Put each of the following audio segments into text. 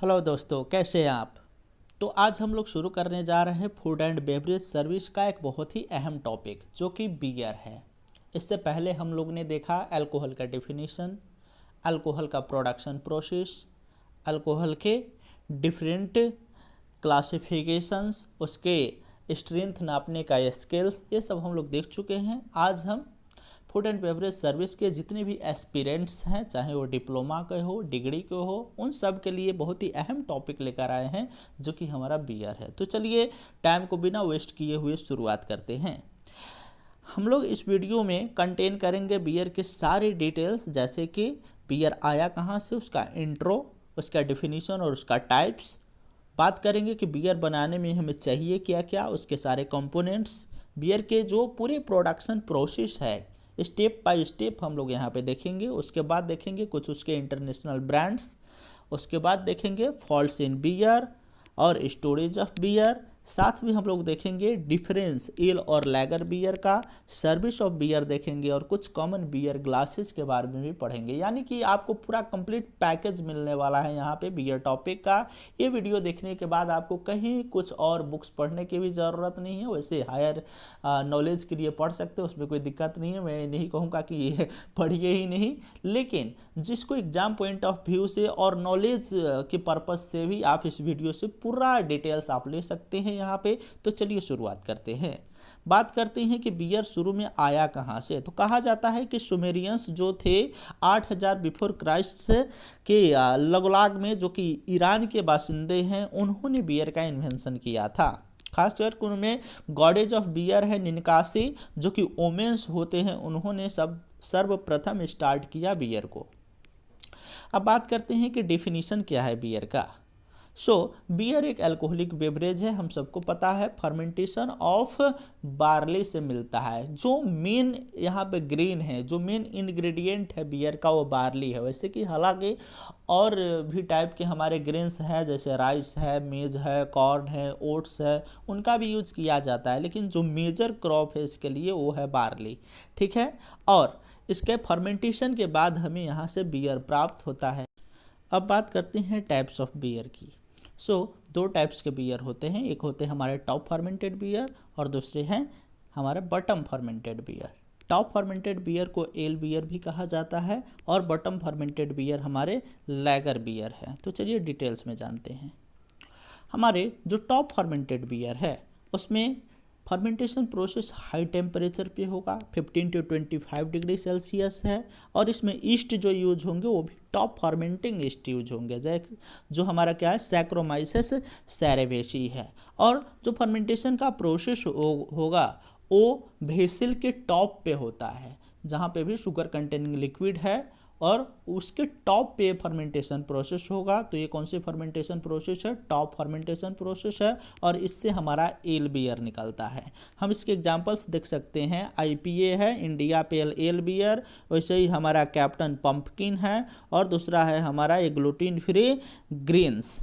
Hello दोस्तों, कैसे हैं आप। तो आज हम लोग शुरू करने जा रहे हैं फूड एंड बेवरेज सर्विस का एक बहुत ही अहम टॉपिक जो कि बियर है। इससे पहले हम लोग ने देखा अल्कोहल का डेफिनेशन, अल्कोहल का प्रोडक्शन प्रोसेस, अल्कोहल के डिफरेंट क्लासिफिकेशंस, उसके स्ट्रेंथ नापने का स्केल्स, ये सब हम लोग देख चुके हैं। आज हम फूड एंड बेवरेज सर्विस के जितने भी एस्पिरेंट्स हैं, चाहे वो डिप्लोमा के हो, डिग्री के हो, उन सब के लिए बहुत ही अहम टॉपिक लेकर आए हैं जो कि हमारा बियर है। तो चलिए टाइम को बिना वेस्ट किए हुए शुरुआत करते हैं। हम लोग इस वीडियो में कंटेन करेंगे बियर के सारे डिटेल्स, जैसे कि बियर आया कहाँ से, उसका इंट्रो, उसका डिफिनीशन और उसका टाइप्स। बात करेंगे कि बियर बनाने में हमें चाहिए क्या क्या, उसके सारे कंपोनेंट्स, बियर के जो पूरे प्रोडक्शन प्रोसेस है स्टेप बाय स्टेप हम लोग यहाँ पे देखेंगे। उसके बाद देखेंगे कुछ उसके इंटरनेशनल ब्रांड्स, उसके बाद देखेंगे फॉल्ट्स इन बियर और स्टोरेज ऑफ बियर। साथ में हम लोग देखेंगे डिफरेंस एल और लैगर बियर का, सर्विस ऑफ बियर देखेंगे और कुछ कॉमन बियर ग्लासेस के बारे में भी पढ़ेंगे। यानी कि आपको पूरा कंप्लीट पैकेज मिलने वाला है यहाँ पे बियर टॉपिक का। ये वीडियो देखने के बाद आपको कहीं कुछ और बुक्स पढ़ने की भी ज़रूरत नहीं है। वैसे हायर नॉलेज के लिए पढ़ सकते हो, उसमें कोई दिक्कत नहीं है। मैं नहीं कहूँगा कि ये पढ़िए ही नहीं, लेकिन जिसको एग्जाम पॉइंट ऑफ व्यू से और नॉलेज के पर्पज़ से भी आप इस वीडियो से पूरा डिटेल्स आप ले सकते हैं यहाँ पे। तो चलिए शुरुआत करते हैं। बात करते हैं कि बियर शुरू में आया कहाँ से। तो कहा जाता है कि सुमेरियंस जो थे 8000 बिफोर क्राइस्ट के लगलाग में, जो कि ईरान के बासिंदे हैं, उन्होंने बियर का इन्वेंशन किया था। खासकर उनमें गॉडेज ऑफ बियर है निनकासी, जो कि ओमेंस होते हैं, उन्होंने सर्वप्रथम स्टार्ट किया बियर को। अब बात करते हैं कि डेफिनेशन क्या है बियर का। बियर एक अल्कोहलिक बेवरेज है, हम सबको पता है। फर्मेंटेशन ऑफ बार्ली से मिलता है। जो मेन यहाँ पे ग्रेन है, जो मेन इंग्रेडिएंट है बियर का, वो बार्ली है। वैसे कि हालांकि और भी टाइप के हमारे ग्रेन्स हैं, जैसे राइस है, मेज है, कॉर्न है, ओट्स है, उनका भी यूज किया जाता है, लेकिन जो मेजर क्रॉप है इसके लिए वो है बार्ली। ठीक है। और इसके फर्मेंटेशन के बाद हमें यहाँ से बियर प्राप्त होता है। अब बात करते हैं टाइप्स ऑफ बियर की। दो टाइप्स के बियर होते हैं, एक होते हैं हमारे टॉप फर्मेंटेड बियर और दूसरे हैं हमारे bottom fermented beer. Top fermented beer को एल बियर भी कहा जाता है और बॉटम फर्मेंटेड बियर हमारे लैगर बियर है। तो चलिए डिटेल्स में जानते हैं। हमारे जो टॉप फर्मेंटेड बियर है उसमें फर्मेंटेशन प्रोसेस हाई टेम्परेचर पे होगा, 15 to 25 डिग्री सेल्सियस है। और इसमें ईस्ट जो यूज होंगे वो भी टॉप फर्मेंटिंग ईस्ट यूज होंगे, जो हमारा क्या है, सैक्रोमाइसेस सेरेवेसी है। और जो फर्मेंटेशन का प्रोसेस होगा वो वेसल के टॉप पे होता है, जहाँ पे भी शुगर कंटेनिंग लिक्विड है और उसके टॉप पे फर्मेंटेशन प्रोसेस होगा। तो ये कौन सी फर्मेंटेशन प्रोसेस है, टॉप फर्मेंटेशन प्रोसेस है, और इससे हमारा एल बियर निकलता है। हम इसके एग्जांपल्स देख सकते हैं। आईपीए है, इंडिया पेल एल बियर, वैसे ही हमारा कैप्टन पंपकिन है, और दूसरा है हमारा ये ग्लूटीन फ्री ग्रीन्स।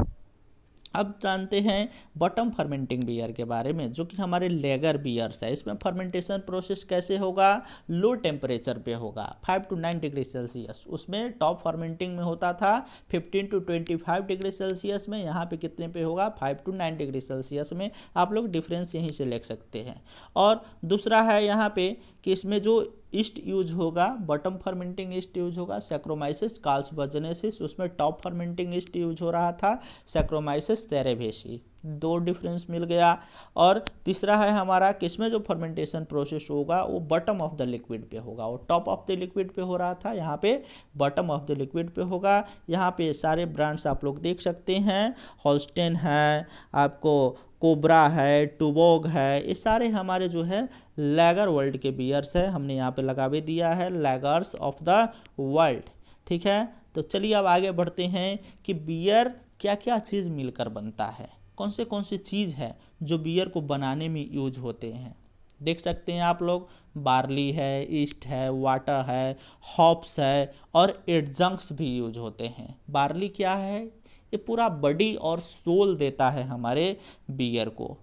अब जानते हैं बॉटम फर्मेंटिंग बियर के बारे में, जो कि हमारे लेगर बियर्स है। इसमें फर्मेंटेशन प्रोसेस कैसे होगा, लो टेम्परेचर पे होगा, 5 to 9 डिग्री सेल्सियस। उसमें टॉप फर्मेंटिंग में होता था 15 to 25 डिग्री सेल्सियस में, यहाँ पे कितने पे होगा, 5 to 9 डिग्री सेल्सियस में। आप लोग डिफरेंस यहीं से लिख सकते हैं। और दूसरा है यहाँ पे कि इसमें जो ईस्ट यूज होगा, बॉटम फर्मेंटिंग ईस्ट यूज होगा, सैक्रोमाइसिस कार्ल्सबर्गेनेसिस। उसमें टॉप फर्मेंटिंग ईस्ट यूज हो रहा था, सैक्रोमाइसिस सेरेवेसी। दो डिफरेंस मिल गया। और तीसरा है हमारा किसमें जो फर्मेंटेशन प्रोसेस होगा वो बॉटम ऑफ द लिक्विड पे होगा, वो टॉप ऑफ द लिक्विड पे हो रहा था, यहाँ पे बॉटम ऑफ द लिक्विड पे होगा। यहाँ पे सारे ब्रांड्स आप लोग देख सकते हैं, हॉल्स्टेन है, आपको कोबरा है, टुबोग है, ये सारे हमारे जो है लैगर वर्ल्ड के बियर्स है। हमने यहाँ पे लगा भी दिया है लैगर्स ऑफ द वर्ल्ड। ठीक है। तो चलिए अब आगे बढ़ते हैं कि बियर क्या क्या चीज़ मिलकर बनता है, कौन सी चीज़ है जो बियर को बनाने में यूज होते हैं। देख सकते हैं आप लोग, बार्ली है, ईस्ट है, वाटर है, हॉप्स है, और एडजंक्ट्स भी यूज होते हैं। बार्ली क्या है, ये पूरा बॉडी और सोल देता है हमारे बियर को,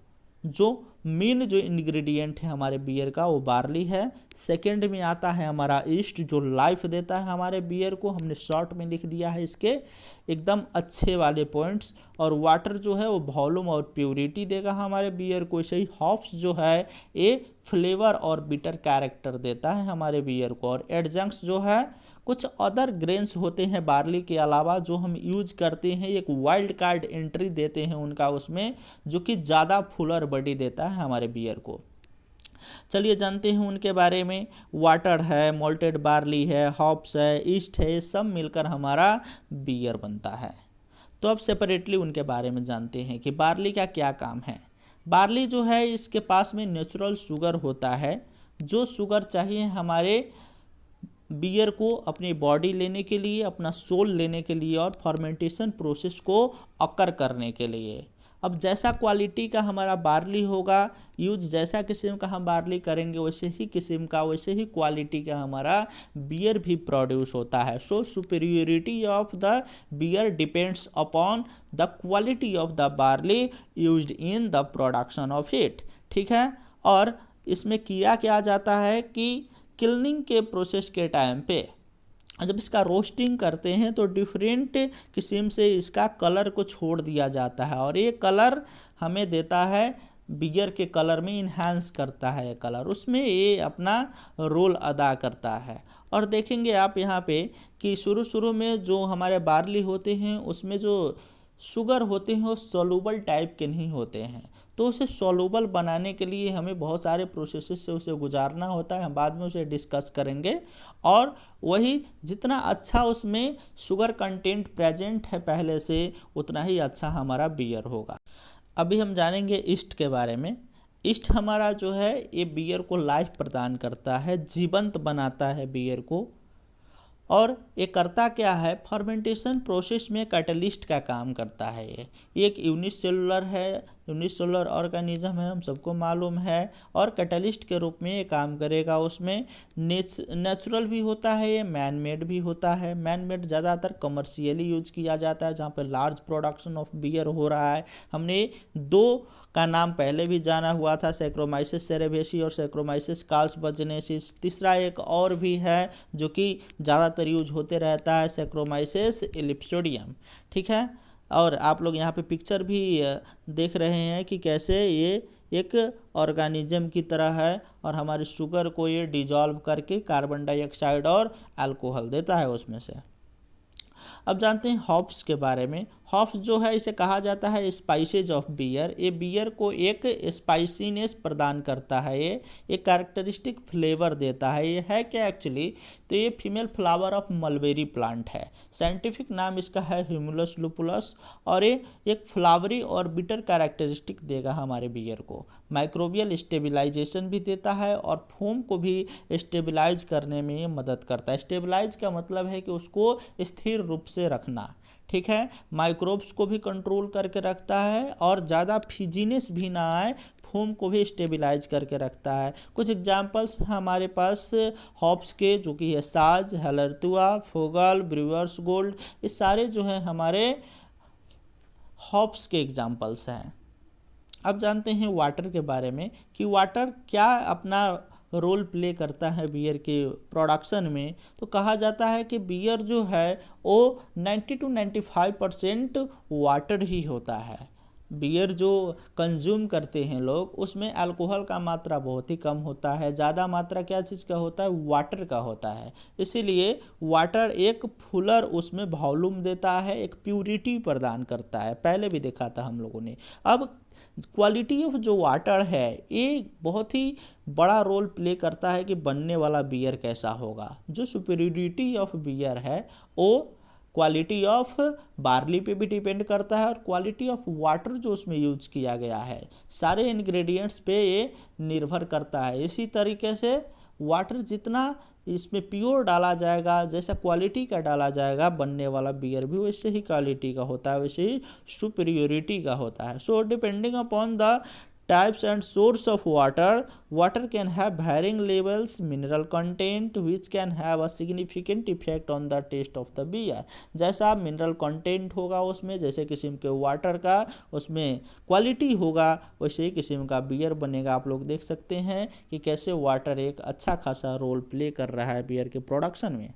जो मेन जो इंग्रेडिएंट है हमारे बियर का वो बार्ली है। सेकंड में आता है हमारा ईस्ट, जो लाइफ देता है हमारे बियर को, हमने शॉर्ट में लिख दिया है इसके एकदम अच्छे वाले पॉइंट्स। और वाटर जो है वो वॉल्यूम और प्योरिटी देगा हमारे बियर को। ऐसे ही हॉप्स जो है ये फ्लेवर और बिटर कैरेक्टर देता है हमारे बियर को। और एडजंक्ट्स जो है कुछ अदर ग्रेन्स होते हैं बार्ली के अलावा जो हम यूज करते हैं, एक वाइल्ड कार्ड एंट्री देते हैं उनका उसमें, जो कि ज़्यादा फुलर बॉडी देता है हमारे बियर को। चलिए जानते हैं उनके बारे में। वाटर है, मोल्टेड बार्ली है, हॉप्स है, ईस्ट है, सब मिलकर हमारा बियर बनता है। तो अब सेपरेटली उनके बारे में जानते हैं कि बार्ली का क्या काम है। बार्ली जो है इसके पास में नेचुरल शुगर होता है, जो शुगर चाहिए हमारे बियर को अपनी बॉडी लेने के लिए, अपना सोल लेने के लिए और फर्मेंटेशन प्रोसेस को अकर करने के लिए। अब जैसा क्वालिटी का हमारा बार्ली होगा यूज, जैसा किस्म का हम बार्ली करेंगे वैसे ही किस्म का, वैसे ही क्वालिटी का हमारा बियर भी प्रोड्यूस होता है। So superiority of the beer depends upon the quality of the barley used in the production of it. ठीक है। और इसमें किया क्या जाता है कि किल्निंग के प्रोसेस के टाइम पे जब इसका रोस्टिंग करते हैं तो डिफरेंट किस्म से इसका कलर को छोड़ दिया जाता है, और ये कलर हमें देता है, बियर के कलर में इन्हांस करता है ये कलर, उसमें ये अपना रोल अदा करता है। और देखेंगे आप यहाँ पे कि शुरू में जो हमारे बार्ली होते हैं उसमें जो शुगर होते हैं वो सोलूबल टाइप के नहीं होते हैं, तो उसे सोलूबल बनाने के लिए हमें बहुत सारे प्रोसेसेस से उसे गुजारना होता है, हम बाद में उसे डिस्कस करेंगे। और वही जितना अच्छा उसमें शुगर कंटेंट प्रेजेंट है पहले से, उतना ही अच्छा हमारा बियर होगा। अभी हम जानेंगे ईस्ट के बारे में। ईस्ट हमारा जो है ये बियर को लाइफ प्रदान करता है, जीवंत बनाता है बियर को। और ये करता क्या है, फर्मेंटेशन प्रोसेस में कैटलिस्ट का काम करता है। ये एक यूनिसेलुलर है, यूनिसेलुलर ऑर्गेनिज्म है, हम सबको मालूम है, और कैटलिस्ट के रूप में ये काम करेगा। उसमें नेचुरल भी होता है, ये मैन मेड भी होता है। मैन मेड ज़्यादातर कमर्शियली यूज किया जाता है, जहाँ पे लार्ज प्रोडक्शन ऑफ बियर हो रहा है। हमने दो का नाम पहले भी जाना हुआ था, सैक्रोमाइसिस सेरेवेसी और सैक्रोमाइसिस कार्ल्सबर्गनेसिस। तीसरा एक और भी है जो कि ज़्यादातर यूज होते रहता है, सैक्रोमाइसिस इलिप्सोडियम। ठीक है। और आप लोग यहाँ पे पिक्चर भी देख रहे हैं कि कैसे ये एक ऑर्गेनिज्म की तरह है, और हमारे शुगर को ये डिजॉल्व करके कार्बन डाइऑक्साइड और अल्कोहल देता है उसमें से। अब जानते हैं हॉप्स के बारे में। हॉप्स जो है इसे कहा जाता है स्पाइसेज ऑफ बियर। ये बियर को एक स्पाइसीनेस प्रदान करता है, ये एक कैरेक्टरिस्टिक फ्लेवर देता है। ये है क्या एक्चुअली, तो ये female flower of mulberry plant है। साइंटिफिक नाम इसका है ह्यूमुलस लुपुलस, और ये एक फ्लावरी और बिटर कैरेक्टरिस्टिक देगा हमारे बियर को। माइक्रोबियल स्टेबिलाइजेशन भी देता है, और फोम को भी स्टेबिलाइज करने में ये मदद करता है। स्टेबिलाइज का मतलब है कि उसको स्थिर रूप से रखना। ठीक है। माइक्रोब्स को भी कंट्रोल करके रखता है, और ज़्यादा फिजीनेस भी ना आए, फोम को भी स्टेबिलाइज करके रखता है। कुछ एग्जांपल्स हमारे पास हॉप्स के, जो कि है साज, हेलरतुआ, फोगल, ब्रूअर्स गोल्ड, ये सारे जो हैं हमारे हॉप्स के एग्जांपल्स हैं। अब जानते हैं वाटर के बारे में कि वाटर क्या अपना रोल प्ले करता है बियर के प्रोडक्शन में। तो कहा जाता है कि बियर जो है वो 90 to 95% वाटर ही होता है। बियर जो कंज्यूम करते हैं लोग, उसमें अल्कोहल का मात्रा बहुत ही कम होता है, ज़्यादा मात्रा क्या चीज़ का होता है, वाटर का होता है। इसीलिए वाटर एक फुलर उसमें वॉल्यूम देता है, एक प्यूरिटी प्रदान करता है, पहले भी देखा था हम लोगों ने। अब क्वालिटी ऑफ जो वाटर है ये बहुत ही बड़ा रोल प्ले करता है कि बनने वाला बियर कैसा होगा। जो सुपीरियरिटी ऑफ बियर है वो क्वालिटी ऑफ बार्ली पे भी डिपेंड करता है, और क्वालिटी ऑफ वाटर जो उसमें यूज किया गया है, सारे इंग्रेडिएंट्स पे ये निर्भर करता है। इसी तरीके से वाटर जितना इसमें प्योर डाला जाएगा, जैसा क्वालिटी का डाला जाएगा, बनने वाला बियर भी वैसे ही क्वालिटी का होता है, वैसे ही सुपीरियोरिटी का होता है। So depending upon the types and source of water can have varying levels mineral content which can have a significant effect on the taste of the beer। जैसा मिनरल कंटेंट होगा उसमें, जैसे किस्म के वाटर का उसमें क्वालिटी होगा, वैसे ही किस्म का बियर बनेगा। आप लोग देख सकते हैं कि कैसे वाटर एक अच्छा खासा रोल प्ले कर रहा है बियर के प्रोडक्शन में।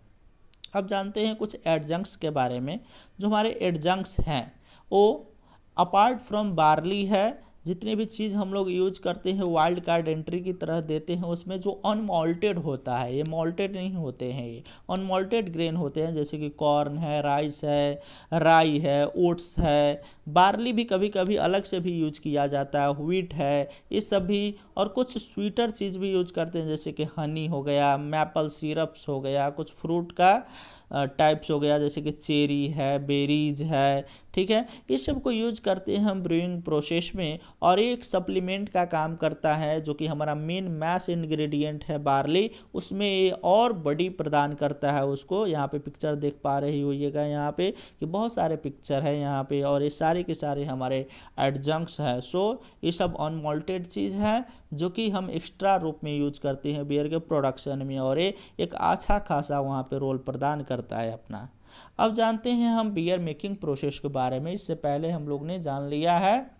अब जानते हैं कुछ एडजंक्ट्स के बारे में। जो हमारे एडजंक्ट्स हैं वो अपार्ट फ्रॉम बार्ली है, जितने भी चीज़ हम लोग यूज करते हैं वाइल्ड कार्ड एंट्री की तरह देते हैं, उसमें जो अनमॉल्टेड होता है, ये मॉल्टेड नहीं होते हैं, ये अनमॉल्टेड ग्रेन होते हैं, जैसे कि कॉर्न है, राइस है, राई है, ओट्स है, बार्ली भी कभी कभी अलग से भी यूज किया जाता है, व्हीट है, ये सब भी। और कुछ स्वीटर चीज़ भी यूज करते हैं, जैसे कि हनी हो गया, मैपल सिरप्स हो गया, कुछ फ्रूट का टाइप्स हो गया, जैसे कि चेरी है, बेरीज है, ठीक है। इस सब को यूज करते हैं हम ब्रूइंग प्रोसेस में। और एक सप्लीमेंट का काम करता है, जो कि हमारा मेन मैस इंग्रेडिएंट है बार्ली, उसमें ये और बॉडी प्रदान करता है उसको। यहाँ पे पिक्चर देख पा रही होइएगा यहाँ पे कि बहुत सारे पिक्चर है यहाँ पे, और ये सारे के सारे हमारे एडजंक्ट्स है। सो ये सब अनमॉल्टेड चीज़ है जो कि हम एक्स्ट्रा रूप में यूज करते हैं बियर के प्रोडक्शन में, और ये एक अच्छा खासा वहाँ पे रोल प्रदान करता है अपना। अब जानते हैं हम बियर मेकिंग प्रोसेस के बारे में। इससे पहले हम लोग ने जान लिया है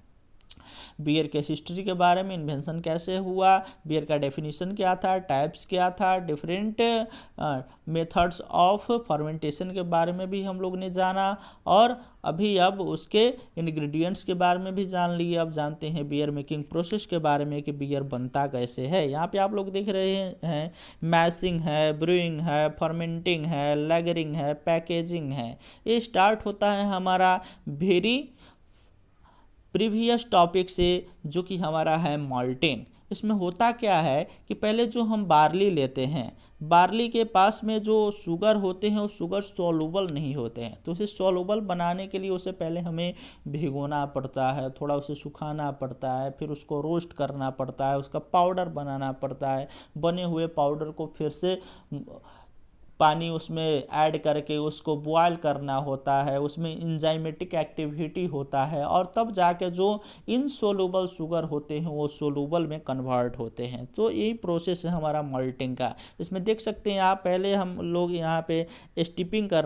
बियर के हिस्ट्री के बारे में, इन्वेंशन कैसे हुआ, बियर का डेफिनेशन क्या था, टाइप्स क्या था, डिफरेंट मेथड्स ऑफ फर्मेंटेशन के बारे में भी हम लोग ने जाना, और अब उसके इंग्रेडिएंट्स के बारे में भी जान लिए। अब जानते हैं बियर मेकिंग प्रोसेस के बारे में कि बियर बनता कैसे है। यहाँ पे आप लोग देख रहे हैं मैशिंग है, ब्रूइंग है, फर्मेंटिंग है, लैगरिंग है, पैकेजिंग है। ये स्टार्ट होता है हमारा वेरी प्रीवियस टॉपिक से, जो कि हमारा है मॉल्टिंग। इसमें होता क्या है कि पहले जो हम बार्ली लेते हैं, बार्ली के पास में जो शुगर होते हैं वो शुगर सॉल्युबल नहीं होते हैं, तो उसे सॉल्युबल बनाने के लिए उसे पहले हमें भिगोना पड़ता है, थोड़ा उसे सुखाना पड़ता है, फिर उसको रोस्ट करना पड़ता है, उसका पाउडर बनाना पड़ता है। बने हुए पाउडर को फिर से पानी उसमें ऐड करके उसको बॉयल करना होता है, उसमें इंजाइमेटिक एक्टिविटी होता है, और तब जाके जो इनसोल्यूबल शुगर होते हैं वो सोल्यूबल में कन्वर्ट होते हैं। तो यही प्रोसेस है हमारा मल्टिंग का। इसमें देख सकते हैं आप, पहले हम लोग यहाँ पे स्टीपिंग कर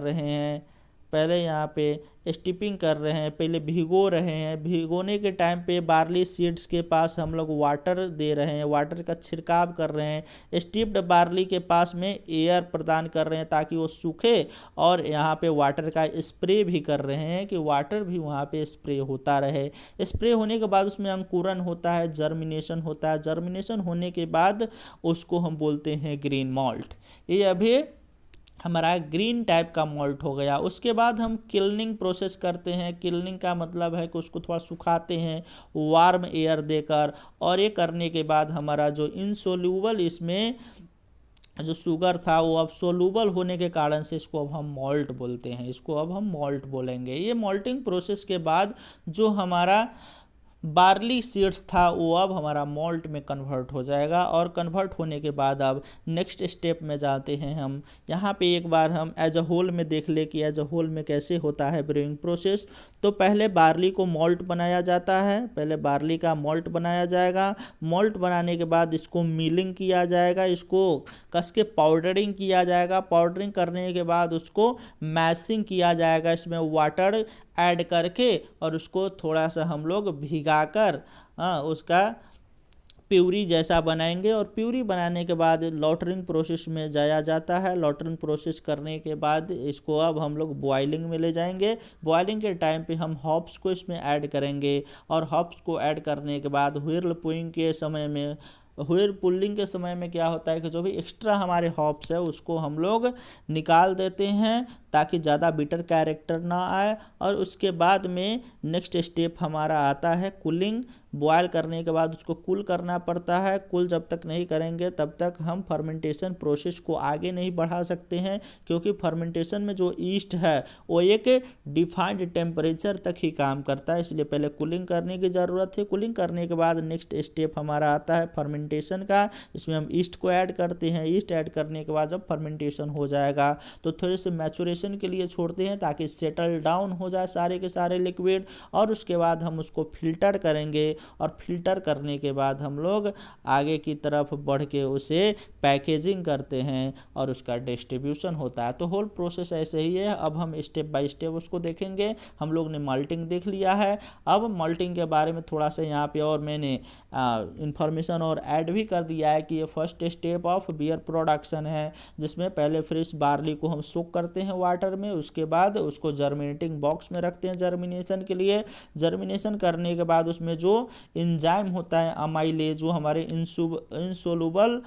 रहे हैं, पहले भिगो रहे हैं। भिगोने के टाइम पे बार्ली सीड्स के पास हम लोग वाटर दे रहे हैं, वाटर का छिड़काव कर रहे हैं। स्टीप्ड बार्ली के पास में एयर प्रदान कर रहे हैं ताकि वो सूखे, और यहाँ पे वाटर का स्प्रे भी कर रहे हैं कि वाटर भी वहाँ पे स्प्रे होता रहे। स्प्रे होने के बाद उसमें अंकुरन होता है, जर्मिनेशन होता है। जर्मिनेशन होने के बाद उसको हम बोलते हैं ग्रीन मॉल्ट। ये अभी हमारा ग्रीन टाइप का मॉल्ट हो गया। उसके बाद हम किल्निंग प्रोसेस करते हैं। किल्निंग का मतलब है कि उसको थोड़ा सुखाते हैं वार्म एयर देकर, और ये करने के बाद हमारा जो इनसोल्यूबल इसमें जो शुगर था वो अब सोल्यूबल होने के कारण से इसको अब हम मॉल्ट बोलते हैं, इसको अब हम मॉल्ट बोलेंगे। ये मॉल्टिंग प्रोसेस के बाद जो हमारा बार्ली सीड्स था वो अब हमारा मॉल्ट में कन्वर्ट हो जाएगा, और कन्वर्ट होने के बाद अब नेक्स्ट स्टेप में जाते हैं हम। यहाँ पे एक बार हम एज अ होल में देख ले कि एज अ होल में कैसे होता है ब्रूइंग प्रोसेस। तो पहले बार्ली को मॉल्ट बनाया जाता है, पहले बार्ली का मॉल्ट बनाया जाएगा। मॉल्ट बनाने के बाद इसको मिलिंग किया जाएगा, इसको कस के पाउडरिंग किया जाएगा। पाउडरिंग करने के बाद उसको मैशिंग किया जाएगा, इसमें वाटर ऐड करके, और उसको थोड़ा सा हम लोग भिगाकर उसका प्यूरी जैसा बनाएंगे। और प्यूरी बनाने के बाद लॉटरिंग प्रोसेस में जाया जाता है। लॉटरिंग प्रोसेस करने के बाद इसको अब हम लोग बॉइलिंग में ले जाएंगे। बॉइलिंग के टाइम पे हम हॉप्स को इसमें ऐड करेंगे, और हॉप्स को ऐड करने के बाद व्हीर्ल पुलिंग के समय में क्या होता है कि जो भी एक्स्ट्रा हमारे हॉप्स है उसको हम लोग निकाल देते हैं ताकि ज़्यादा बिटर कैरेक्टर ना आए। और उसके बाद में नेक्स्ट स्टेप हमारा आता है कूलिंग। बॉयल करने के बाद उसको कूल करना पड़ता है। कूल जब तक नहीं करेंगे तब तक हम फर्मेंटेशन प्रोसेस को आगे नहीं बढ़ा सकते हैं, क्योंकि फर्मेंटेशन में जो ईस्ट है वो एक डिफाइंड टेम्परेचर तक ही काम करता है, इसलिए पहले कूलिंग करने की ज़रूरत है। कूलिंग करने के बाद नेक्स्ट स्टेप हमारा आता है फर्मेंटेशन का। इसमें हम ईस्ट को ऐड करते हैं। ईस्ट ऐड करने के बाद जब फर्मेंटेशन हो जाएगा तो थोड़े से मैचुरेशन के लिए छोड़ते हैं ताकि सेटल डाउन हो जाए सारे के सारे लिक्विड, और उसके बाद हम उसको फिल्टर करेंगे। और फिल्टर करने के बाद हम लोग आगे की तरफ बढ़ के उसे पैकेजिंग करते हैं और उसका डिस्ट्रीब्यूशन होता है। तो होल प्रोसेस ऐसे ही है। अब हम स्टेप बाय स्टेप उसको देखेंगे। हम लोग ने माल्टिंग देख लिया है। अब माल्टिंग के बारे में थोड़ा सा यहाँ पे और मैंने इंफॉर्मेशन और ऐड भी कर दिया है कि ये first step of beer production है, जिसमें पहले फ्रेश बार्ली को हम सोक करते हैं वाटर में, उसके बाद उसको जर्मिनेटिंग बॉक्स में रखते हैं जर्मिनेशन के लिए। जर्मिनेशन करने के बाद उसमें जो एंजाइम होता है अमाइलेज, जो हमारे इंसोलुबल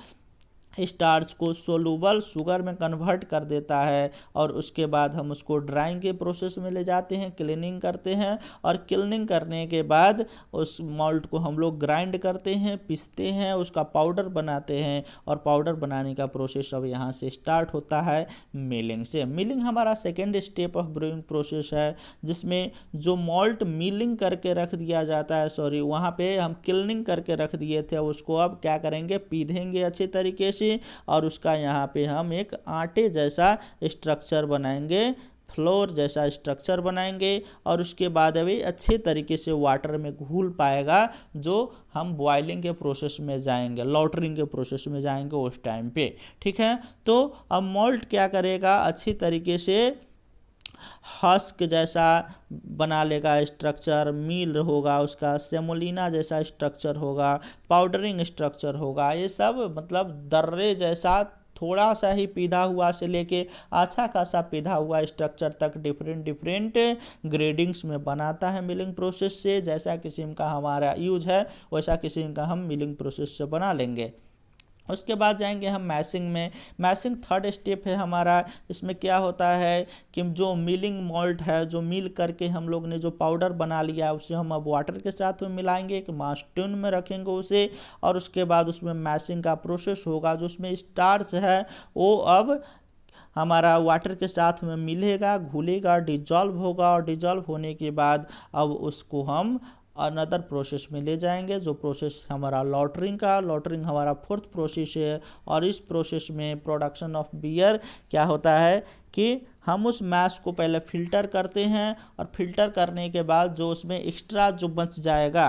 स्टार्च को सोलूबल शुगर में कन्वर्ट कर देता है और उसके बाद हम उसको ड्राइंग के प्रोसेस में ले जाते हैं, क्लीनिंग करते हैं और क्लीनिंग करने के बाद उस मॉल्ट को हम लोग ग्राइंड करते हैं, पीसते हैं, उसका पाउडर बनाते हैं और पाउडर बनाने का प्रोसेस अब यहाँ से स्टार्ट होता है मिलिंग से। मिलिंग हमारा second step of brewing process है, जिसमें जो मॉल्ट मिलिंग करके रख दिया जाता है, वहाँ पे हम क्लीनिंग करके रख दिए थे, उसको अब क्या करेंगे, पीधेंगे अच्छे तरीके से और उसका यहाँ पे हम एक आटे जैसा स्ट्रक्चर बनाएंगे, फ्लोर जैसा स्ट्रक्चर बनाएंगे और उसके बाद अभी अच्छे तरीके से वाटर में घुल पाएगा, जो हम बॉइलिंग के प्रोसेस में जाएंगे, लॉटरिंग के प्रोसेस में जाएंगे उस टाइम पे। ठीक है, तो अब मॉल्ट क्या करेगा, अच्छी तरीके से हस्क जैसा बना लेगा स्ट्रक्चर, मील होगा उसका, सेमोलिना जैसा स्ट्रक्चर होगा, पाउडरिंग स्ट्रक्चर होगा, ये सब मतलब दर्रे जैसा थोड़ा सा ही पीधा हुआ से लेके अच्छा खासा पीधा हुआ स्ट्रक्चर तक डिफरेंट ग्रेडिंग्स में बनाता है मिलिंग प्रोसेस से। जैसा किस्म का हमारा यूज है वैसा किस्म का हम मिलिंग प्रोसेस से बना लेंगे। उसके बाद जाएंगे हम मैशिंग में। मैशिंग थर्ड स्टेप है हमारा। इसमें क्या होता है कि जो मिलिंग मॉल्ट है, जो मिल करके हम लोग ने जो पाउडर बना लिया है, उसे हम अब वाटर के साथ में मिलाएंगे, एक मास ट्यून में रखेंगे उसे और उसके बाद उसमें मैशिंग का प्रोसेस होगा। जो उसमें स्टार्च है वो अब हमारा वाटर के साथ में मिलेगा, घुलेगा, डिजॉल्व होगा और डिजॉल्व होने के बाद अब उसको हम अनदर प्रोसेस में ले जाएंगे, जो प्रोसेस हमारा लॉटरिंग हमारा फोर्थ प्रोसेस है। और इस प्रोसेस में प्रोडक्शन ऑफ बियर क्या होता है कि हम उस मैश को पहले फिल्टर करते हैं और फिल्टर करने के बाद जो उसमें एक्स्ट्रा जो बच जाएगा,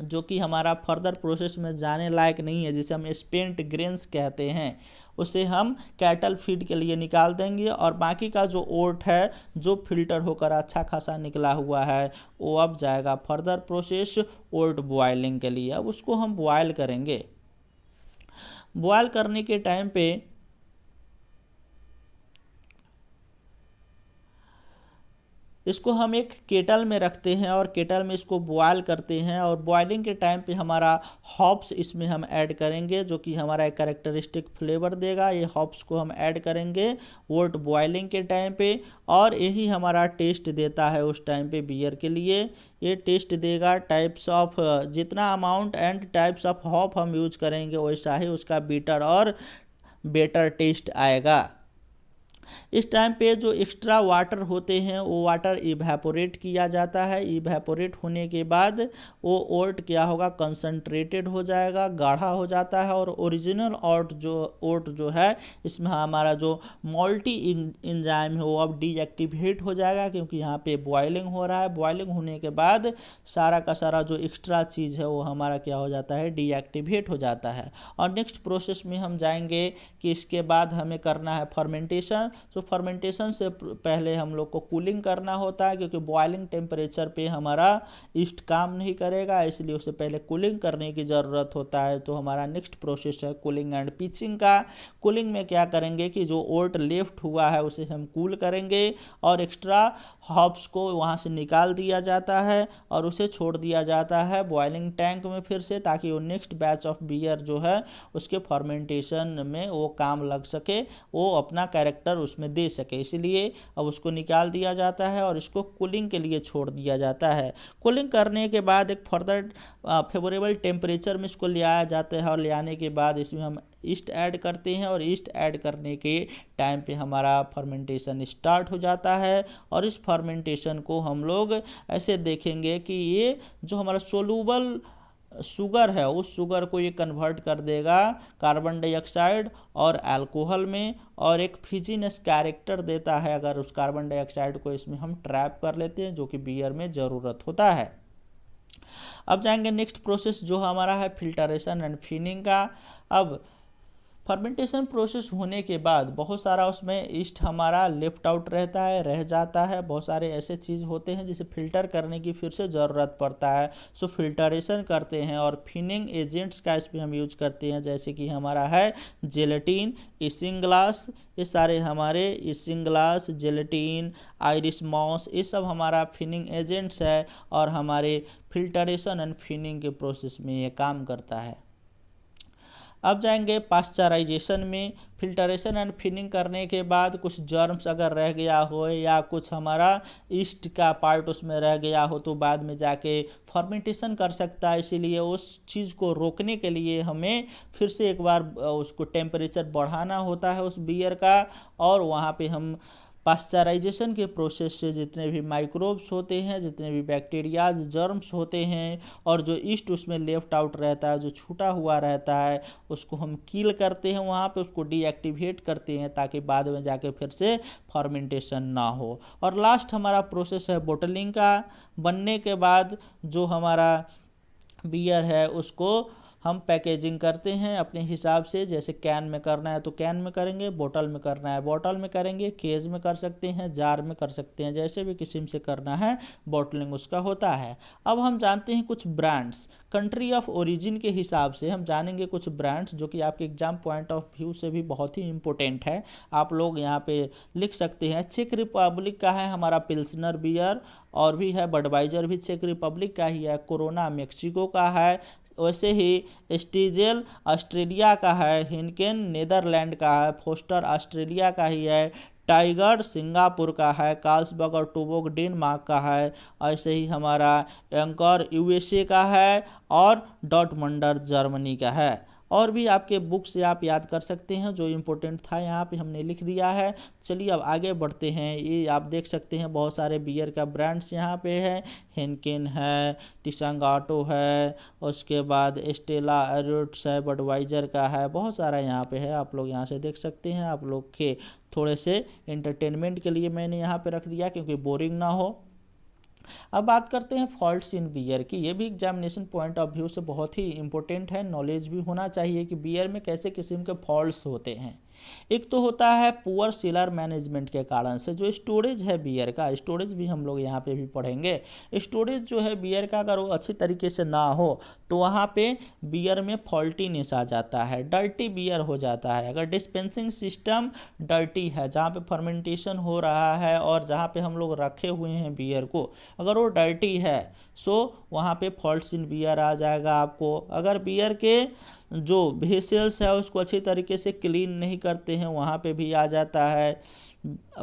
जो कि हमारा फर्दर प्रोसेस में जाने लायक नहीं है, जिसे हम स्पेंट ग्रेन्स कहते हैं, उसे हम कैटल फीड के लिए निकाल देंगे और बाकी का जो ओट है जो फिल्टर होकर अच्छा खासा निकला हुआ है वो अब जाएगा फर्दर प्रोसेस ओट बॉयलिंग के लिए। अब उसको हम बॉयल करेंगे। बॉयल करने के टाइम पे इसको हम एक केटल में रखते हैं और केटल में इसको बॉयल करते हैं और बॉयलिंग के टाइम पे हमारा हॉप्स इसमें हम ऐड करेंगे, जो कि हमारा एक कैरेक्टरिस्टिक फ्लेवर देगा। ये हॉप्स को हम ऐड करेंगे वोट बॉयलिंग के टाइम पे और यही हमारा टेस्ट देता है उस टाइम पे बियर के लिए। ये टेस्ट देगा टाइप्स ऑफ, जितना amount and types of hop हम यूज करेंगे वैसा ही उसका बीटर और बेटर टेस्ट आएगा। इस टाइम पे जो एक्स्ट्रा वाटर होते हैं वो वाटर इवेपोरेट किया जाता है। इवेपोरेट होने के बाद वो ओट क्या होगा, कंसंट्रेटेड हो जाएगा, गाढ़ा हो जाता है और ओरिजिनल ओट जो है इसमें हमारा जो मॉल्टी एंजाइम है वो अब डीएक्टिवेट हो जाएगा, क्योंकि यहाँ पे बॉइलिंग हो रहा है। बॉइलिंग होने के बाद सारा का सारा जो एक्स्ट्रा चीज़ है वो हमारा क्या हो जाता है, डीएक्टिवेट हो जाता है। और नेक्स्ट प्रोसेस में हम जाएंगे कि इसके बाद हमें करना है फर्मेंटेशन। तो फर्मेंटेशन से पहले हम लोग को कूलिंग करना होता है, क्योंकि बॉइलिंग टेम्परेचर पे हमारा ईस्ट काम नहीं करेगा, इसलिए उससे पहले कूलिंग करने की ज़रूरत होता है। तो हमारा नेक्स्ट प्रोसेस है कूलिंग एंड पिचिंग का। कूलिंग में क्या करेंगे कि जो ओट लेफ्ट हुआ है उसे हम कूल करेंगे और एक्स्ट्रा हॉप्स को वहाँ से निकाल दिया जाता है और उसे छोड़ दिया जाता है बॉइलिंग टैंक में फिर से, ताकि वो नेक्स्ट बैच ऑफ बियर जो है उसके फर्मेंटेशन में वो काम लग सके, वो अपना कैरेक्टर उसमें दे सके। इसलिए अब उसको निकाल दिया जाता है और इसको कूलिंग के लिए छोड़ दिया जाता है। कूलिंग करने के बाद एक फर्दर फेवरेबल टेम्परेचर में इसको ले आया जाता है और ले आने के बाद इसमें हम ईस्ट ऐड करते हैं और ईस्ट ऐड करने के टाइम पे हमारा फर्मेंटेशन स्टार्ट हो जाता है। और इस फर्मेंटेशन को हम लोग ऐसे देखेंगे कि ये जो हमारा सोलूबल शुगर है उस शुगर को ये कन्वर्ट कर देगा कार्बन डाइऑक्साइड और अल्कोहल में, और एक फिजीनेस कैरेक्टर देता है अगर उस कार्बन डाइऑक्साइड को इसमें हम ट्रैप कर लेते हैं, जो कि बियर में ज़रूरत होता है। अब जाएंगे नेक्स्ट प्रोसेस जो हमारा है फिल्टरेशन एंड फिनिंग का। अब फर्मेंटेशन प्रोसेस होने के बाद बहुत सारा उसमें ईस्ट हमारा लेफ्ट आउट रहता है, रह जाता है। बहुत सारे ऐसे चीज़ होते हैं जिसे फिल्टर करने की फिर से ज़रूरत पड़ता है। सो फिल्टरेशन करते हैं और फिनिंग एजेंट्स का इसमें हम यूज करते हैं, जैसे कि हमारा है जेलेटिन, इसिंगलास। ये सारे हमारे इसिंगलास, जेलेटिन, आयरिश मॉस, ये सब हमारा फिनिंग एजेंट्स है और हमारे फिल्टरेशन एंड फिनिंग के प्रोसेस में ये काम करता है। अब जाएंगे पास्चराइजेशन में। फिल्टरेशन एंड फिनिंग करने के बाद कुछ जर्म्स अगर रह गया हो या कुछ हमारा ईस्ट का पार्ट उसमें रह गया हो तो बाद में जाके फर्मेंटेशन कर सकता है। इसीलिए उस चीज़ को रोकने के लिए हमें फिर से एक बार उसको टेम्परेचर बढ़ाना होता है उस बियर का, और वहाँ पे हम पास्चराइजेशन के प्रोसेस से जितने भी माइक्रोब्स होते हैं, जितने भी बैक्टीरियाज, जर्म्स होते हैं और जो ईस्ट उसमें लेफ्ट आउट रहता है, जो छूटा हुआ रहता है, उसको हम किल करते हैं, वहाँ पे उसको डीएक्टिवेट करते हैं ताकि बाद में जाके फिर से फर्मेंटेशन ना हो। और लास्ट हमारा प्रोसेस है बोटलिंग का। बनने के बाद जो हमारा बियर है उसको हम पैकेजिंग करते हैं अपने हिसाब से। जैसे कैन में करना है तो कैन में करेंगे, बोतल में करना है बोतल में करेंगे, केज में कर सकते हैं, जार में कर सकते हैं, जैसे भी किस्म से करना है बोटलिंग उसका होता है। अब हम जानते हैं कुछ ब्रांड्स, कंट्री ऑफ ओरिजिन के हिसाब से हम जानेंगे कुछ ब्रांड्स जो कि आपके एग्जाम पॉइंट ऑफ व्यू से भी बहुत ही इंपॉर्टेंट है। आप लोग यहाँ पे लिख सकते हैं। चेक रिपब्लिक का है हमारा पिल्सनर बियर, और भी है बडवाइजर भी चेक रिपब्लिक का ही है, कोरोना मेक्सिको का है, वैसे ही स्टीजेल ऑस्ट्रेलिया का है, हिनकेन नीदरलैंड का है, फोस्टर ऑस्ट्रेलिया का ही है, टाइगर सिंगापुर का है, कार्ल्सबर्ग और टुबोक डेनमार्क का है, ऐसे ही हमारा एंकर यूएसए का है और डॉटमंडर जर्मनी का है। और भी आपके बुक से आप याद कर सकते हैं, जो इम्पोर्टेंट था यहाँ पे हमने लिख दिया है। चलिए अब आगे बढ़ते हैं। ये आप देख सकते हैं बहुत सारे बियर का ब्रांड्स यहाँ पे है, हेनकेन है, टिसंगाटो है, उसके बाद स्टेला एरोट्स है, बडवाइजर का है, बहुत सारा यहाँ पे है, आप लोग यहाँ से देख सकते हैं। आप लोग के थोड़े से एंटरटेनमेंट के लिए मैंने यहाँ पे रख दिया क्योंकि बोरिंग ना हो। अब बात करते हैं फॉल्ट्स इन बियर की। ये भी एग्जामिनेशन पॉइंट ऑफ व्यू से बहुत ही इंपॉर्टेंट है, नॉलेज भी होना चाहिए कि बियर में कैसे किस्म के फॉल्ट्स होते हैं। एक तो होता है पुअर सीलर मैनेजमेंट के कारण से, जो स्टोरेज है बियर का, स्टोरेज भी हम लोग यहाँ पे भी पढ़ेंगे। स्टोरेज जो है बियर का अगर वो अच्छी तरीके से ना हो तो वहाँ पे बियर में फॉल्टीनेस आ जाता है, डर्टी बियर हो जाता है। अगर डिस्पेंसिंग सिस्टम डर्टी है, जहाँ पे फर्मेंटेशन हो रहा है और जहाँ पे हम लोग रखे हुए हैं बियर को, अगर वो डर्टी है सो वहाँ पे फॉल्ट्स इन बियर आ जाएगा आपको। अगर बियर के जो वेसल्स है उसको अच्छी तरीके से क्लीन नहीं करते हैं, वहाँ पे भी आ जाता है।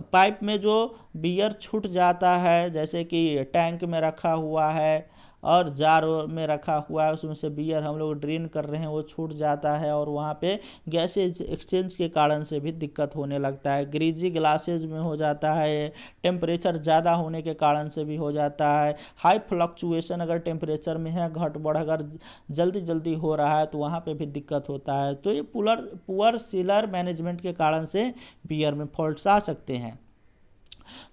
पाइप में जो बियर छूट जाता है, जैसे कि टैंक में रखा हुआ है और जार में रखा हुआ है, उसमें से बियर हम लोग ड्रेन कर रहे हैं, वो छूट जाता है और वहाँ पे गैसेज एक्सचेंज के कारण से भी दिक्कत होने लगता है। ग्रीजी ग्लासेज में हो जाता है, टेम्परेचर ज़्यादा होने के कारण से भी हो जाता है। हाई फ्लक्चुएशन अगर टेम्परेचर में है, घट बढ़ अगर जल्दी जल्दी हो रहा है तो वहाँ पे भी दिक्कत होता है। तो ये पुअर सीलर मैनेजमेंट के कारण से बियर में फॉल्ट्स आ सकते हैं।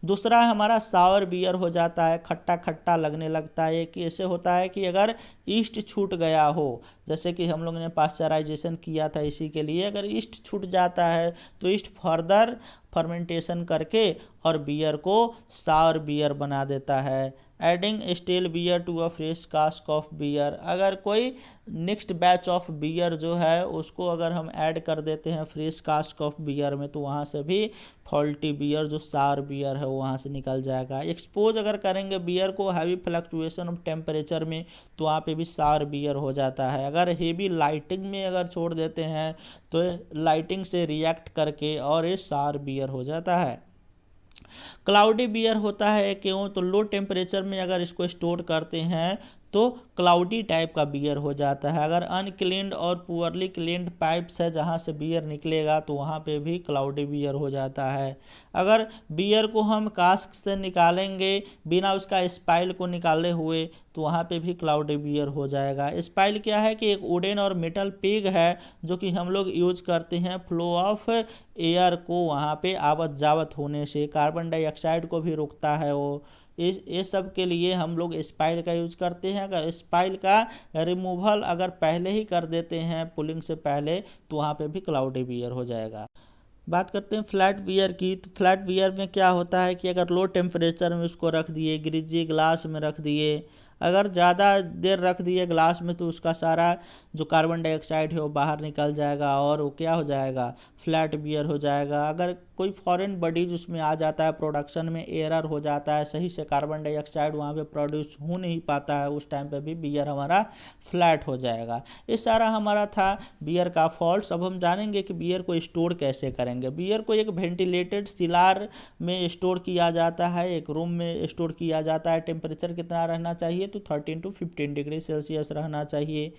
दूसरा हमारा सावर बियर हो जाता है, खट्टा खट्टा लगने लगता है। कि ऐसे होता है कि अगर ईस्ट छूट गया हो, जैसे कि हम लोग ने पास्चराइजेशन किया था इसी के लिए, अगर ईस्ट छूट जाता है तो ईस्ट फर्दर फर्मेंटेशन करके और बियर को सावर बियर बना देता है। Adding still beer to a fresh cask of beer, अगर कोई नेक्स्ट बैच ऑफ बियर जो है उसको अगर हम ऐड कर देते हैं फ्रेश कास्क ऑफ बियर में तो वहाँ से भी फॉल्टी बियर जो सार बियर है वहाँ से निकल जाएगा। एक्सपोज अगर करेंगे बियर को हैवी फ्लक्चुएशन ऑफ टेम्परेचर में तो वहाँ पे भी सार बियर हो जाता है। अगर हेवी लाइटिंग में अगर छोड़ देते हैं तो लाइटिंग से रिएक्ट करके और ये सार बियर हो जाता है। क्लाउडी बियर होता है क्यों, तो लो टेम्परेचर में अगर इसको स्टोर करते हैं तो क्लाउडी टाइप का बियर हो जाता है। अगर अनक्लीन्ड और पुअरली क्लीन्ड पाइप्स है जहाँ से बियर निकलेगा तो वहाँ पे भी क्लाउडी बियर हो जाता है। अगर बियर को हम कास्क से निकालेंगे बिना उसका स्पाइल को निकाले हुए तो वहाँ पे भी क्लाउडी बियर हो जाएगा। स्पाइल क्या है कि एक वुडन और मेटल पेग है जो कि हम लोग यूज करते हैं फ्लो ऑफ एयर को वहाँ पे आवत जावत होने से, कार्बन डाइऑक्साइड को भी रोकता है वो, ये सब के लिए हम लोग स्पाइल का यूज करते हैं। अगर स्पाइल का रिमूवल अगर पहले ही कर देते हैं पुलिंग से पहले तो वहाँ पे भी क्लाउडी बियर हो जाएगा। बात करते हैं फ्लैट बियर की। तो फ्लैट बियर में क्या होता है कि अगर लो टेम्परेचर में उसको रख दिए, ग्रिजी ग्लास में रख दिए, अगर ज़्यादा देर रख दिए ग्लास में तो उसका सारा जो कार्बन डाइऑक्साइड है वो बाहर निकल जाएगा और वो क्या हो जाएगा, फ्लैट बियर हो जाएगा। अगर कोई फॉरेन बॉडीज उसमें आ जाता है, प्रोडक्शन में एरर हो जाता है, सही से कार्बन डाइऑक्साइड वहाँ पे प्रोड्यूस हो नहीं पाता है, उस टाइम पे भी बियर हमारा फ्लैट हो जाएगा। ये सारा हमारा था बियर का फॉल्ट्स। अब हम जानेंगे कि बियर को स्टोर कैसे करेंगे। बियर को एक वेंटिलेटेड सिलार में स्टोर किया जाता है, एक रूम में स्टोर किया जाता है। टेम्परेचर कितना रहना चाहिए तो 13 to 15 डिग्री सेल्सियस रहना चाहिए।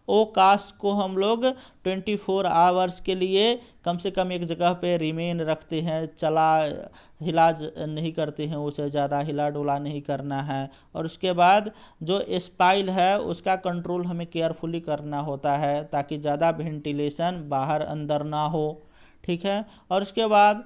ओ कास्ट को हम लोग 24 आवर्स के लिए कम से कम एक जगह पे रिमेन रखते हैं, चला हिला नहीं करते हैं, उसे ज़्यादा हिला डुला नहीं करना है। और उसके बाद जो स्पाइल है उसका कंट्रोल हमें केयरफुली करना होता है ताकि ज़्यादा वेंटिलेशन बाहर अंदर ना हो, ठीक है। और उसके बाद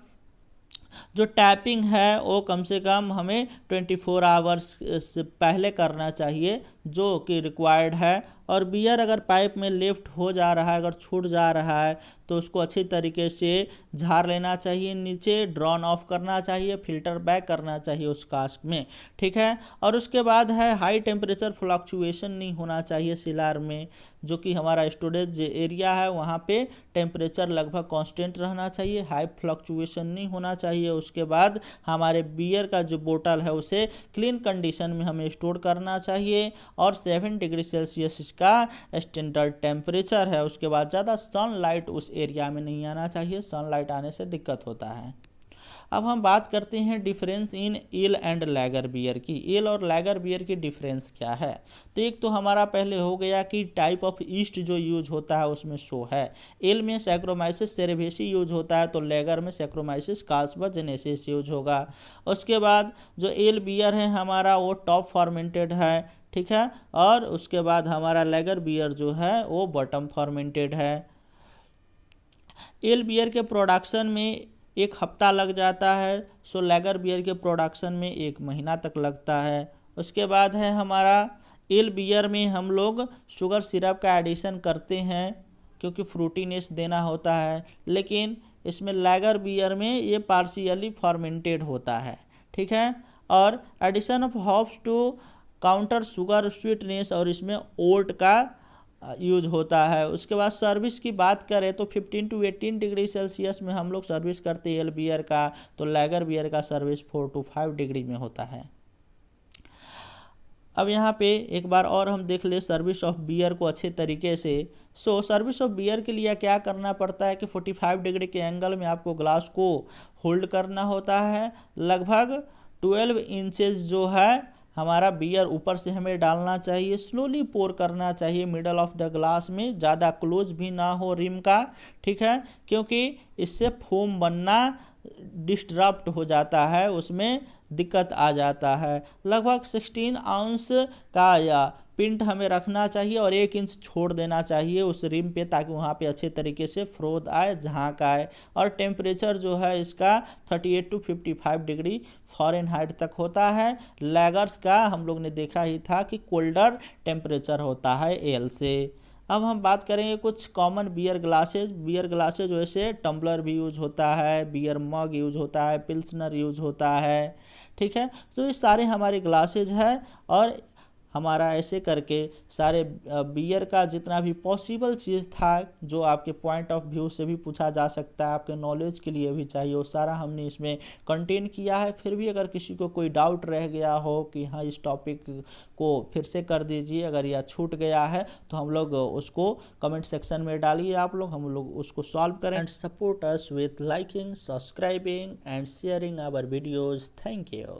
जो टैपिंग है वो कम से कम हमें 24 आवर्स से पहले करना चाहिए जो कि रिक्वायर्ड है। और बियर अगर पाइप में लिफ्ट हो जा रहा है, अगर छूट जा रहा है तो उसको अच्छी तरीके से झाड़ लेना चाहिए, नीचे ड्रॉन ऑफ करना चाहिए, फिल्टर बैक करना चाहिए उस कास्ट में, ठीक है। और उसके बाद है हाई टेम्परेचर फ्लक्चुएशन नहीं होना चाहिए सिलार में, जो कि हमारा स्टोरेज एरिया है वहाँ पे टेम्परेचर लगभग कांस्टेंट रहना चाहिए, हाई फ्लक्चुएशन नहीं होना चाहिए। उसके बाद हमारे बियर का जो बोतल है उसे क्लीन कंडीशन में हमें स्टोर करना चाहिए और 7 डिग्री सेल्सियस इसका स्टैंडर्ड टेम्परेचर है। उसके बाद ज़्यादा सनलाइट उस एरिया में नहीं आना चाहिए, सनलाइट आने से दिक्कत होता है। अब हम बात करते हैं difference in ale and lager beer की। एल और लैगर बियर की डिफरेंस क्या है। तो एक तो हमारा पहले हो गया कि टाइप ऑफ ईस्ट जो यूज होता है उसमें शो है। एल में सैक्रोमाइसिस सेरेवेसी यूज होता है तो लैगर में सैक्रोमाइसिस कार्बोजेनेसिस यूज होगा। उसके बाद जो एल बियर है हमारा वो टॉप फॉर्मेंटेड है, ठीक है। और उसके बाद हमारा लैगर बियर जो है वो बॉटम फॉर्मेंटेड है। एल बियर के प्रोडक्शन में 1 हफ्ता लग जाता है, सो लैगर बियर के प्रोडक्शन में 1 महीना तक लगता है। उसके बाद है हमारा एल बियर में हम लोग शुगर सिरप का एडिशन करते हैं क्योंकि फ्रूटीनेस देना होता है, लेकिन इसमें लैगर बियर में ये पार्शियली फॉर्मेंटेड होता है, ठीक है। और addition of hops to counter sugar sweetness और इसमें ओल्ट का यूज होता है। उसके बाद सर्विस की बात करें तो 15 to 18 डिग्री सेल्सियस में हम लोग सर्विस करते हैं एल बियर का, तो लैगर बियर का सर्विस 4 to 5 डिग्री में होता है। अब यहाँ पे एक बार और हम देख ले सर्विस ऑफ बियर को अच्छे तरीके से। सो सर्विस ऑफ बियर के लिए क्या करना पड़ता है कि 45 डिग्री के एंगल में आपको ग्लास को होल्ड करना होता है। लगभग 12 इंचेस जो है हमारा बियर ऊपर से हमें डालना चाहिए, स्लोली पोर करना चाहिए मिडल ऑफ द ग्लास में, ज़्यादा क्लोज भी ना हो रिम का, ठीक है, क्योंकि इससे फोम बनना डिस्टरप्ट हो जाता है, उसमें दिक्कत आ जाता है। लगभग 16 आउंस का या पिंट हमें रखना चाहिए और 1 इंच छोड़ देना चाहिए उस रिम पे ताकि वहाँ पे अच्छे तरीके से फ्रोद आए, झाँक आए। और टेम्परेचर जो है इसका 38 to 55 डिग्री फ़ारेनहाइट तक होता है। लैगर्स का हम लोग ने देखा ही था कि कोल्डर टेम्परेचर होता है एल से। अब हम बात करेंगे कुछ common beer glasses. Beer glasses वैसे टम्बलर भी यूज होता है, बियर मग यूज होता है, पिल्सनर यूज होता है, ठीक है। तो ये सारे हमारे ग्लासेज है और हमारा ऐसे करके सारे बियर का जितना भी पॉसिबल चीज़ था जो आपके पॉइंट ऑफ व्यू से भी पूछा जा सकता है, आपके नॉलेज के लिए भी चाहिए, वो सारा हमने इसमें कंटेन किया है। फिर भी अगर किसी को कोई डाउट रह गया हो कि हाँ इस टॉपिक को फिर से कर दीजिए, अगर यह छूट गया है तो हम लोग उसको कमेंट सेक्शन में डालिए, आप लोग हम लोग उसको सॉल्व करें। And support us with liking, subscribing and sharing our videos. Thank you.